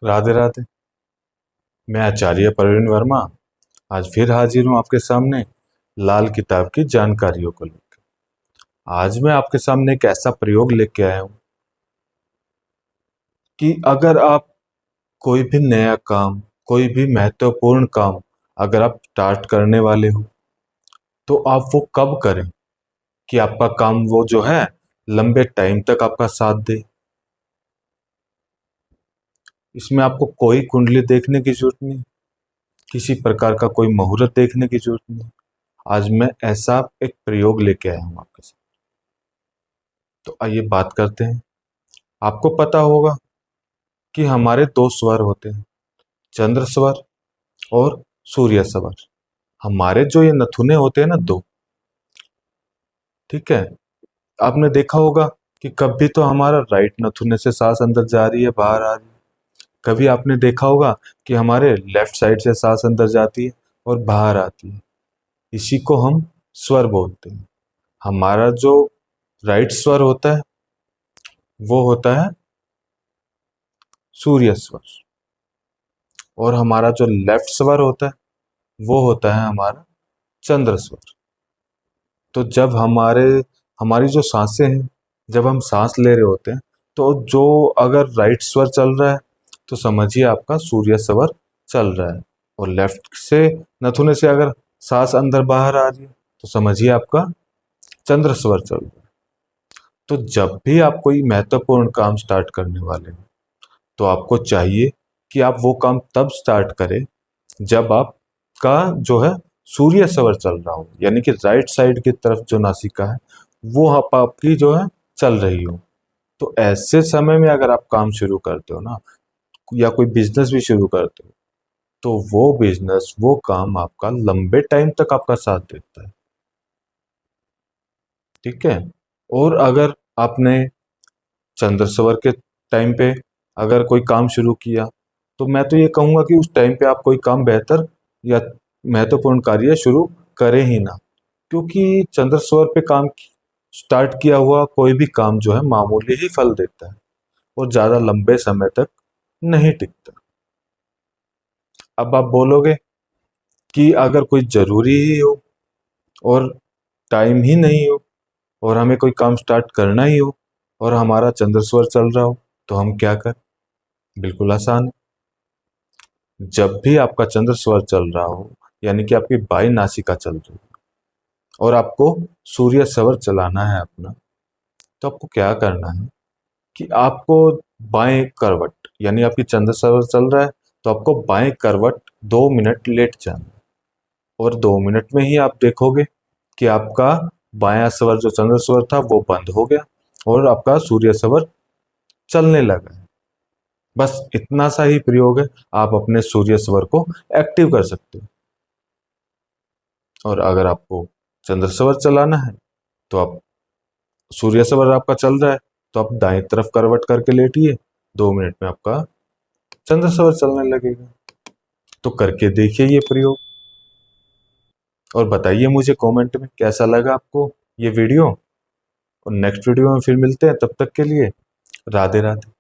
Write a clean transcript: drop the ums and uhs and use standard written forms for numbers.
राधे राधे। मैं आचार्य प्रवीण वर्मा आज फिर हाजिर हूँ आपके सामने लाल किताब की जानकारियों को लेकर। आज मैं आपके सामने एक ऐसा प्रयोग लेके आया हूँ कि अगर आप कोई भी नया काम, कोई भी महत्वपूर्ण काम अगर आप स्टार्ट करने वाले हो तो आप वो कब करें कि आपका काम वो जो है लंबे टाइम तक आपका साथ दे। इसमें आपको कोई कुंडली देखने की जरूरत नहीं, किसी प्रकार का कोई मुहूर्त देखने की जरूरत नहीं। आज मैं ऐसा एक प्रयोग लेके आया हूं आपके साथ। तो आइए बात करते हैं। आपको पता होगा कि हमारे दो स्वर होते हैं, चंद्र स्वर और सूर्य स्वर। हमारे जो ये नथुने होते हैं ना दो, ठीक है। आपने देखा होगा कि कभी तो हमारा राइट नथुने से सांस अंदर जा रही है, बाहर आ रही है। कभी आपने देखा होगा कि हमारे लेफ्ट साइड से सांस अंदर जाती है और बाहर आती है। इसी को हम स्वर बोलते हैं। हमारा जो राइट स्वर होता है वो होता है सूर्य स्वर, और हमारा जो लेफ्ट स्वर होता है वो होता है हमारा चंद्र स्वर। तो जब हमारी जो सांसें हैं, जब हम सांस ले रहे होते हैं तो जो अगर राइट स्वर चल रहा है तो समझिए आपका सूर्य स्वर चल रहा है, और लेफ्ट से नथुने से अगर सांस अंदर बाहर आ रही है तो समझिए आपका चंद्र स्वर चल रहा है। तो जब भी आप कोई महत्वपूर्ण काम स्टार्ट करने वाले हो तो आपको चाहिए कि आप वो काम तब स्टार्ट करें जब आपका जो है सूर्य स्वर चल रहा हो, यानी कि राइट साइड की तरफ जो नासिका है वो आपकी जो है चल रही हो। तो ऐसे समय में अगर आप काम शुरू करते हो ना, या कोई बिजनेस भी शुरू करते हो, तो वो बिजनेस, वो काम आपका लंबे टाइम तक आपका साथ देता है, ठीक है। और अगर आपने चंद्र स्वर के टाइम पे अगर कोई काम शुरू किया तो मैं तो ये कहूंगा कि उस टाइम पे आप कोई काम बेहतर या महत्वपूर्ण कार्य शुरू करें ही ना, क्योंकि चंद्र स्वर पे काम स्टार्ट किया हुआ कोई भी काम जो है मामूली ही फल देता है और ज्यादा लंबे समय तक नहीं टिकता। अब आप बोलोगे कि अगर कोई जरूरी ही हो और टाइम ही नहीं हो और हमें कोई काम स्टार्ट करना ही हो और हमारा चंद्र स्वर चल रहा हो तो हम क्या करें। बिल्कुल आसान है। जब भी आपका चंद्र स्वर चल रहा हो, यानी कि आपकी बाई नासिका चल रही है और आपको सूर्य स्वर चलाना है अपना, तो आपको क्या करना है कि आपको बाएं करवट, यानी आपकी चंद्र स्वर चल रहा है तो आपको बाएं करवट 2 मिनट लेट जाना है, और 2 मिनट में ही आप देखोगे कि आपका बायां स्वर जो चंद्र स्वर था वो बंद हो गया और आपका सूर्य स्वर चलने लगा है। बस इतना सा ही प्रयोग है, आप अपने सूर्य स्वर को एक्टिव कर सकते हो। और अगर आपको चंद्र स्वर चलाना है तो आप, सूर्य स्वर आपका चल रहा है तो आप दाएं तरफ करवट करके लेटिए, 2 मिनट में आपका चंद्र स्वर चलने लगेगा। तो करके देखिए ये प्रयोग और बताइए मुझे कमेंट में कैसा लगा आपको ये वीडियो। और नेक्स्ट वीडियो में फिर मिलते हैं, तब तक के लिए राधे राधे।